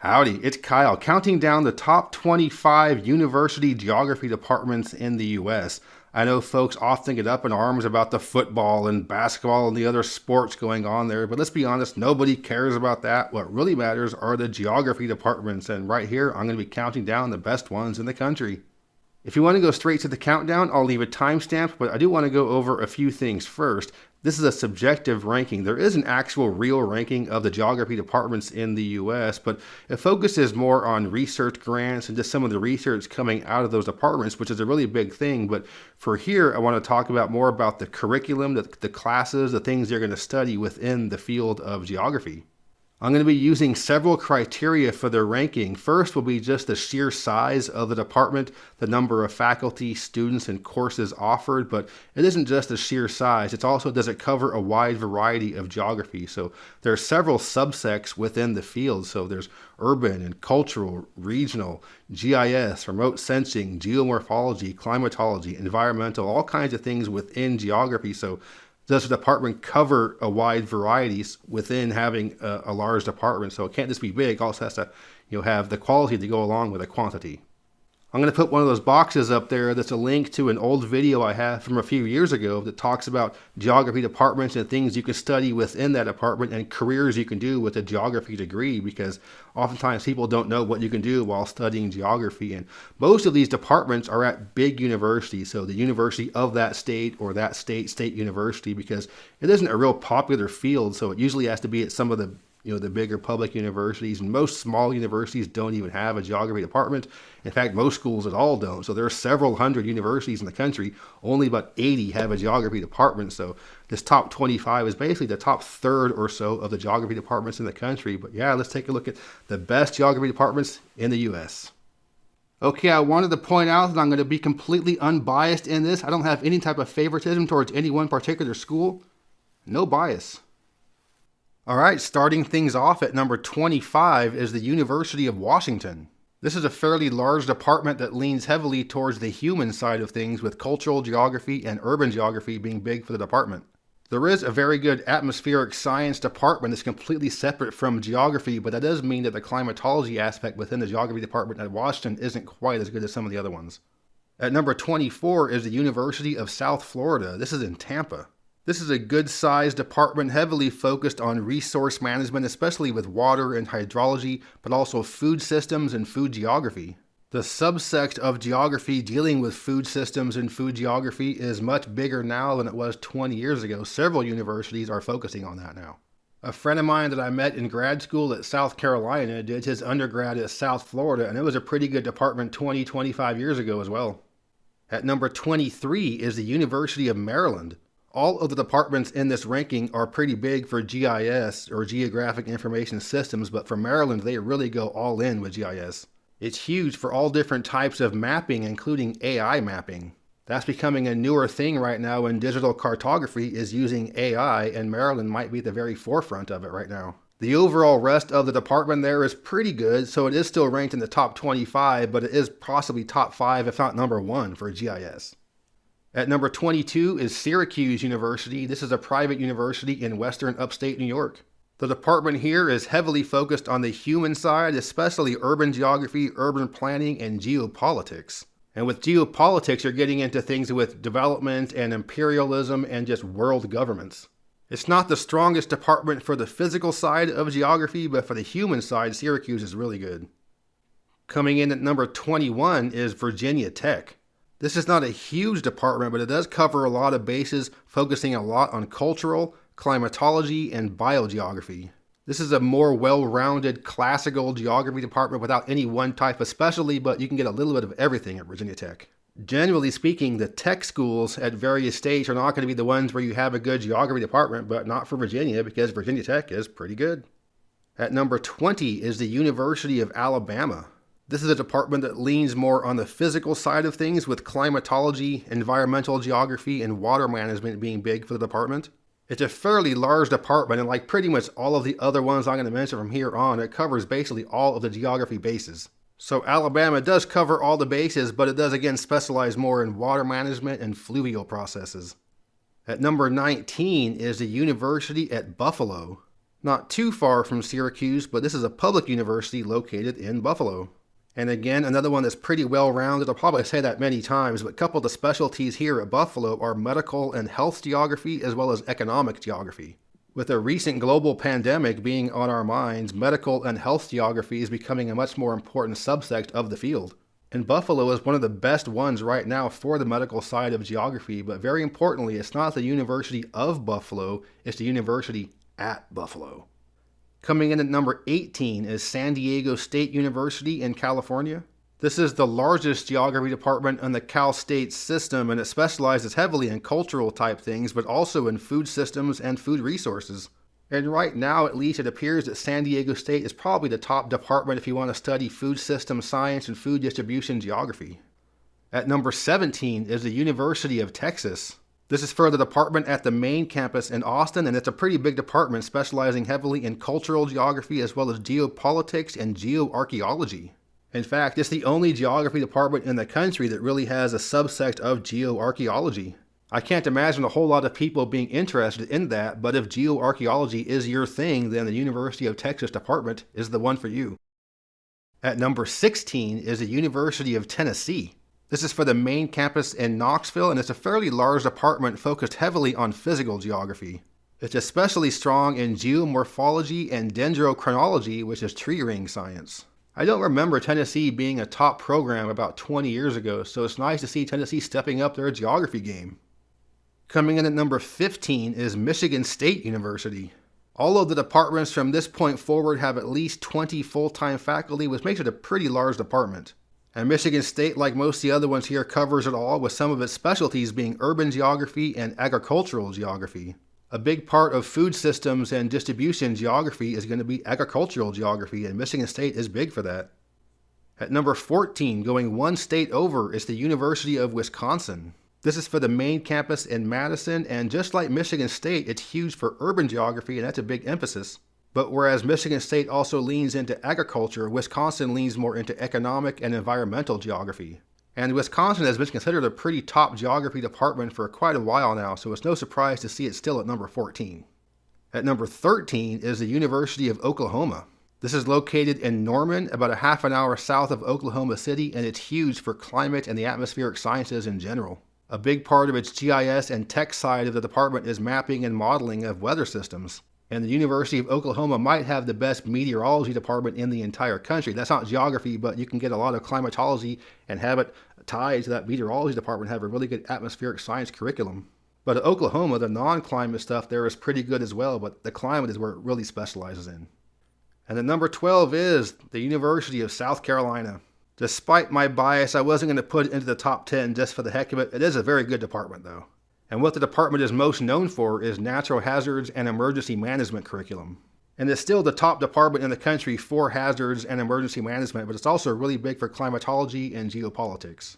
Howdy, it's Kyle, counting down the top 25 university geography departments in the U.S. I know folks often get up in arms about the football and basketball and the other sports going on there, but let's be honest, nobody cares about that. What really matters are the geography departments, and right here, I'm going to be counting down the best ones in the country. If you want to go straight to the countdown, I'll leave a timestamp, but I do want to go over a few things first. This is a subjective ranking. There is an actual real ranking of the geography departments in the U.S., but it focuses more on research grants and just some of the research coming out of those departments, which is a really big thing. But for here, I want to talk about more about the curriculum, the classes, the things you're going to study within the field of geography. I'm going to be using several criteria for their ranking. First will be just the sheer size of the department, the number of faculty, students, and courses offered, but it isn't just the sheer size. It's also, does it cover a wide variety of geography? So there are several subsects within the field. So there's urban and cultural, regional, GIS, remote sensing, geomorphology, climatology, environmental, all kinds of things within geography. So does the department cover a wide varieties within having a large department? So it can't just be big. It also has to, have the quality to go along with the quantity. I'm going to put one of those boxes up there that's a link to an old video I have from a few years ago that talks about geography departments and things you can study within that department and careers you can do with a geography degree, because oftentimes people don't know what you can do while studying geography. And most of these departments are at big universities, so the university of that state or that state university, because it isn't a real popular field, so it usually has to be at some of the the bigger public universities, and most small universities don't even have a geography department. In fact, most schools at all don't. So there are several hundred universities in the country. Only about 80 have a geography department. So this top 25 is basically the top third or so of the geography departments in the country. But yeah, let's take a look at the best geography departments in the U.S. Okay, I wanted to point out that I'm going to be completely unbiased in this. I don't have any type of favoritism towards any one particular school. No bias. All right, starting things off at number 25 is the University of Washington. This is a fairly large department that leans heavily towards the human side of things, with cultural geography and urban geography being big for the department. There is a very good atmospheric science department that's completely separate from geography, but that does mean that the climatology aspect within the geography department at Washington isn't quite as good as some of the other ones. At number 24 is the University of South Florida. This is in Tampa. This is a good-sized department heavily focused on resource management, especially with water and hydrology, but also food systems and food geography. The subsect of geography dealing with food systems and food geography is much bigger now than it was 20 years ago. Several universities are focusing on that now. A friend of mine that I met in grad school at South Carolina did his undergrad at South Florida, and it was a pretty good department 25 years ago as well. At number 23 is the University of Maryland. All of the departments in this ranking are pretty big for GIS, or Geographic Information Systems, but for Maryland, they really go all in with GIS. It's huge for all different types of mapping, including AI mapping. That's becoming a newer thing right now, and digital cartography is using AI, and Maryland might be at the very forefront of it right now. The overall rest of the department there is pretty good, so it is still ranked in the top 25, but it is possibly top 5, if not number 1 for GIS. At number 22 is Syracuse University. This is a private university in western upstate New York. The department here is heavily focused on the human side, especially urban geography, urban planning, and geopolitics. And with geopolitics, you're getting into things with development and imperialism and just world governments. It's not the strongest department for the physical side of geography, but for the human side, Syracuse is really good. Coming in at number 21 is Virginia Tech. This is not a huge department, but it does cover a lot of bases, focusing a lot on cultural, climatology, and biogeography. This is a more well-rounded classical geography department without any one type of specialty, but you can get a little bit of everything at Virginia Tech. Generally speaking, the tech schools at various states are not going to be the ones where you have a good geography department, but not for Virginia, because Virginia Tech is pretty good. At number 20 is the University of Alabama. This is a department that leans more on the physical side of things, with climatology, environmental geography, and water management being big for the department. It's a fairly large department, and like pretty much all of the other ones I'm going to mention from here on, it covers basically all of the geography bases. So Alabama does cover all the bases, but it does again specialize more in water management and fluvial processes. At number 19 is the University at Buffalo. Not too far from Syracuse, but this is a public university located in Buffalo. And again, another one that's pretty well-rounded. I'll probably say that many times, but a couple of the specialties here at Buffalo are medical and health geography as well as economic geography. With a recent global pandemic being on our minds, medical and health geography is becoming a much more important subsect of the field. And Buffalo is one of the best ones right now for the medical side of geography, but very importantly, it's not the University of Buffalo, it's the University at Buffalo. Coming in at number 18 is San Diego State University in California. This is the largest geography department in the Cal State system, and it specializes heavily in cultural type things, but also in food systems and food resources. And right now, at least, it appears that San Diego State is probably the top department if you want to study food system science and food distribution geography. At number 17 is the University of Texas. This is for the department at the main campus in Austin, and it's a pretty big department specializing heavily in cultural geography as well as geopolitics and geoarchaeology. In fact, it's the only geography department in the country that really has a subsect of geoarchaeology. I can't imagine a whole lot of people being interested in that, but if geoarchaeology is your thing, then the University of Texas department is the one for you. At number 16 is the University of Tennessee. This is for the main campus in Knoxville, and it's a fairly large department focused heavily on physical geography. It's especially strong in geomorphology and dendrochronology, which is tree ring science. I don't remember Tennessee being a top program about 20 years ago, so it's nice to see Tennessee stepping up their geography game. Coming in at number 15 is Michigan State University. All of the departments from this point forward have at least 20 full-time faculty, which makes it a pretty large department. And Michigan State, like most of the other ones here, covers it all, with some of its specialties being urban geography and agricultural geography. A big part of food systems and distribution geography is going to be agricultural geography, and Michigan State is big for that. At number 14, going one state over, is the University of Wisconsin. This is for the main campus in Madison, and just like Michigan State, it's huge for urban geography, and that's a big emphasis. But whereas Michigan State also leans into agriculture, Wisconsin leans more into economic and environmental geography. And Wisconsin has been considered a pretty top geography department for quite a while now, so it's no surprise to see it still at number 14. At number 13 is the University of Oklahoma. This is located in Norman, about a half an hour south of Oklahoma City, and it's huge for climate and the atmospheric sciences in general. A big part of its GIS and tech side of the department is mapping and modeling of weather systems. And the University of Oklahoma might have the best meteorology department in the entire country. That's not geography, but you can get a lot of climatology and have it tied to that meteorology department, have a really good atmospheric science curriculum. But at Oklahoma, the non-climate stuff there is pretty good as well, but the climate is where it really specializes in. And the number 12 is the University of South Carolina. Despite my bias, I wasn't going to put it into the top 10 just for the heck of it. It is a very good department, though. And what the department is most known for is natural hazards and emergency management curriculum. And it's still the top department in the country for hazards and emergency management, but it's also really big for climatology and geopolitics.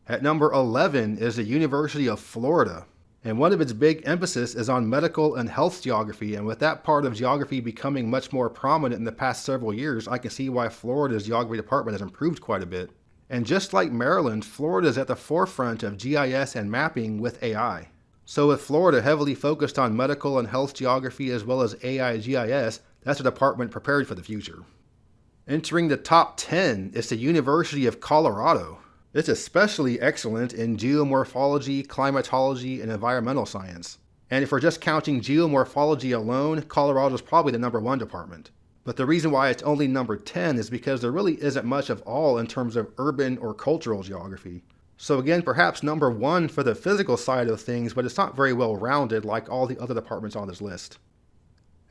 At number 11 is the University of Florida. And one of its big emphasis is on medical and health geography, and with that part of geography becoming much more prominent in the past several years, I can see why Florida's geography department has improved quite a bit. And just like Maryland, Florida is at the forefront of GIS and mapping with AI. So with Florida heavily focused on medical and health geography as well as AI GIS, that's a department prepared for the future. Entering the top 10 is the University of Colorado. It's especially excellent in geomorphology, climatology, and environmental science. And if we're just counting geomorphology alone, Colorado is probably the number 1 department. But the reason why it's only number 10 is because there really isn't much of all in terms of urban or cultural geography. So again, perhaps number 1 for the physical side of things, but it's not very well rounded like all the other departments on this list.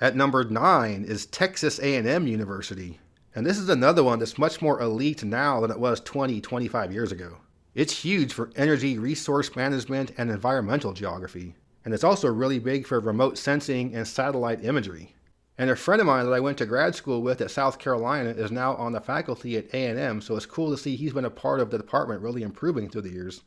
At number 9 is Texas A&M University. And this is another one that's much more elite now than it was 25 years ago. It's huge for energy resource management and environmental geography. And it's also really big for remote sensing and satellite imagery. And a friend of mine that I went to grad school with at South Carolina is now on the faculty at A&M, so it's cool to see he's been a part of the department really improving through the years.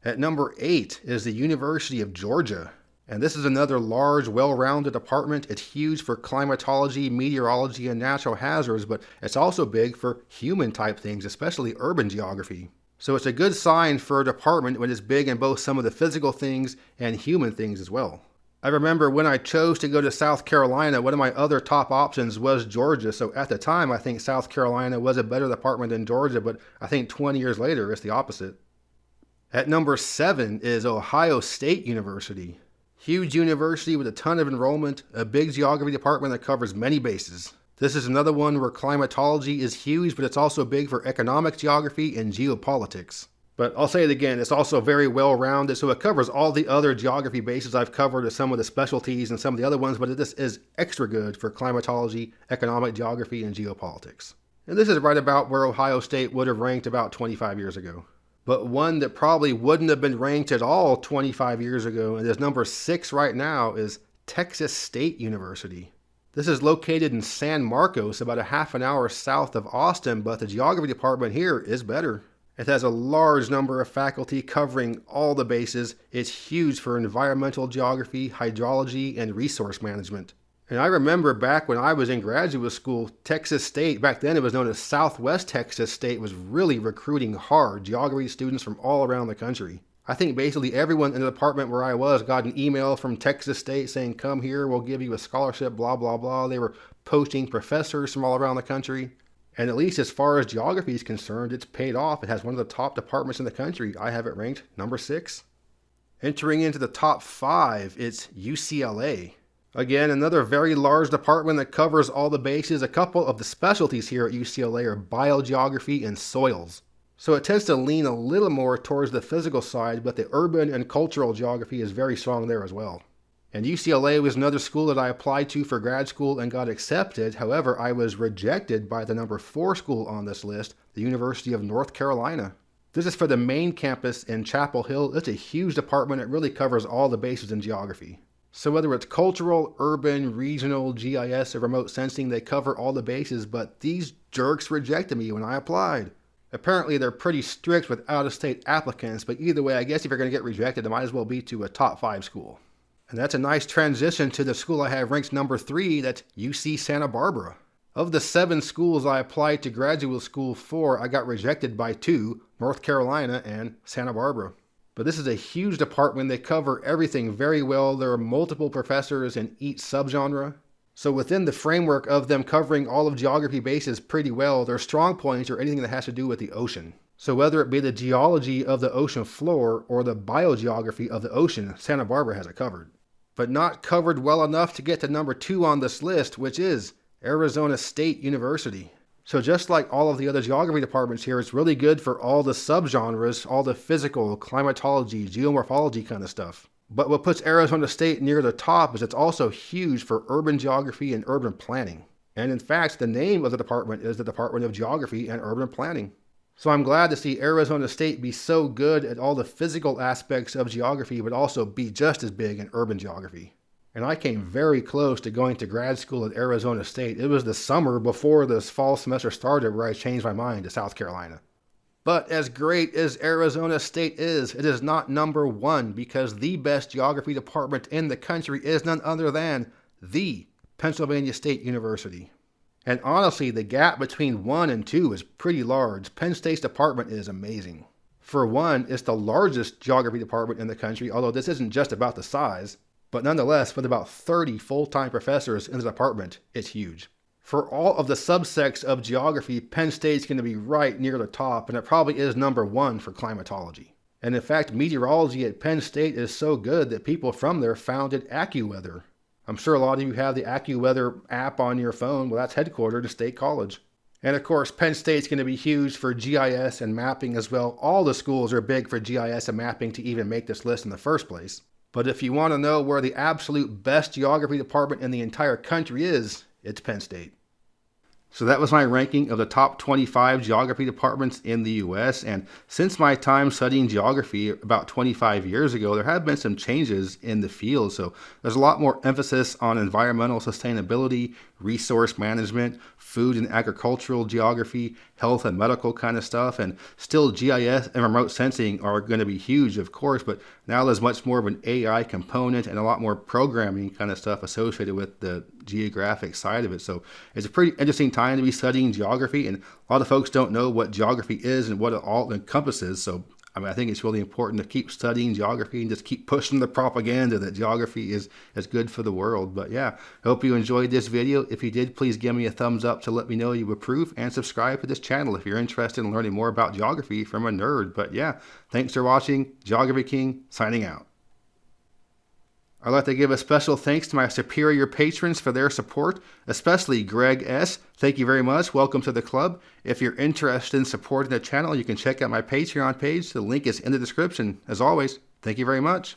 At number 8 is the University of Georgia. And this is another large, well-rounded department. It's huge for climatology, meteorology, and natural hazards, but it's also big for human-type things, especially urban geography. So it's a good sign for a department when it's big in both some of the physical things and human things as well. I remember when I chose to go to South Carolina, one of my other top options was Georgia. So at the time, I think South Carolina was a better department than Georgia, but I think 20 years later, it's the opposite. At number 7 is Ohio State University. Huge university with a ton of enrollment, a big geography department that covers many bases. This is another one where climatology is huge, but it's also big for economic geography and geopolitics. But I'll say it again, it's also very well-rounded, so it covers all the other geography bases I've covered as some of the specialties and some of the other ones, but this is extra good for climatology, economic geography, and geopolitics. And this is right about where Ohio State would have ranked about 25 years ago. But one that probably wouldn't have been ranked at all 25 years ago, and is number 6 right now, is Texas State University. This is located in San Marcos, about a half an hour south of Austin, but the geography department here is better. It has a large number of faculty covering all the bases. It's huge for environmental geography, hydrology, and resource management. And I remember back when I was in graduate school, Texas State, back then it was known as Southwest Texas State, was really recruiting hard geography students from all around the country. I think basically everyone in the department where I was got an email from Texas State saying, come here, we'll give you a scholarship, blah, blah, blah. They were poaching professors from all around the country. And at least as far as geography is concerned, it's paid off. It has one of the top departments in the country. I have it ranked number 6. Entering into the top 5, it's UCLA. Again, another very large department that covers all the bases. A couple of the specialties here at UCLA are biogeography and soils. So it tends to lean a little more towards the physical side, but the urban and cultural geography is very strong there as well. And UCLA was another school that I applied to for grad school and got accepted. However, I was rejected by the number 4 school on this list, the University of North Carolina. This is for the main campus in Chapel Hill. It's a huge department. It really covers all the bases in geography. So whether it's cultural, urban, regional, GIS, or remote sensing, they cover all the bases, but these jerks rejected me when I applied. Apparently, they're pretty strict with out-of-state applicants, but either way, I guess if you're going to get rejected, it might as well be to a top 5 school. And that's a nice transition to the school I have ranked number 3, that's UC Santa Barbara. Of the 7 schools I applied to graduate school for, I got rejected by 2, North Carolina and Santa Barbara. But this is a huge department. They cover everything very well. There are multiple professors in each subgenre. So within the framework of them covering all of geography bases pretty well, their strong points are anything that has to do with the ocean. So whether it be the geology of the ocean floor or the biogeography of the ocean, Santa Barbara has it covered. But not covered well enough to get to number 2 on this list, which is Arizona State University. So just like all of the other geography departments here, it's really good for all the subgenres, all the physical, climatology, geomorphology kind of stuff. But what puts Arizona State near the top is it's also huge for urban geography and urban planning. And in fact, the name of the department is the Department of Geography and Urban Planning. So I'm glad to see Arizona State be so good at all the physical aspects of geography, but also be just as big in urban geography. And I came very close to going to grad school at Arizona State. It was the summer before this fall semester started where I changed my mind to South Carolina. But as great as Arizona State is, it is not number 1 because the best geography department in the country is none other than the Pennsylvania State University. And honestly, the gap between 1 and 2 is pretty large. Penn State's department is amazing. For one, it's the largest geography department in the country, although this isn't just about the size. But nonetheless, with about 30 full-time professors in the department, it's huge. For all of the subsects of geography, Penn State's going to be right near the top, and it probably is number 1 for climatology. And in fact, meteorology at Penn State is so good that people from there founded AccuWeather. I'm sure a lot of you have the AccuWeather app on your phone. Well, that's headquartered at State College. And of course, Penn State's going to be huge for GIS and mapping as well. All the schools are big for GIS and mapping to even make this list in the first place. But if you want to know where the absolute best geography department in the entire country is, it's Penn State. So that was my ranking of the top 25 geography departments in the U.S. And since my time studying geography about 25 years ago, there have been some changes in the field. So there's a lot more emphasis on environmental sustainability, resource management, food and agricultural geography, health and medical kind of stuff. And still GIS and remote sensing are going to be huge, of course, but now there's much more of an AI component and a lot more programming kind of stuff associated with the geographic side of it. So it's a pretty interesting time to be studying geography, and a lot of folks don't know what geography is and what it all encompasses. So I mean, I think it's really important to keep studying geography and just keep pushing the propaganda that geography is good for the world. But yeah, I hope you enjoyed this video. If you did, please give me a thumbs up to let me know you approve, and subscribe to this channel if you're interested in learning more about geography from a nerd. But yeah, thanks for watching. Geography King signing out. I'd like to give a special thanks to my superior patrons for their support, especially Greg S. Thank you very much. Welcome to the club. If you're interested in supporting the channel, you can check out my Patreon page. The link is in the description. As always, thank you very much.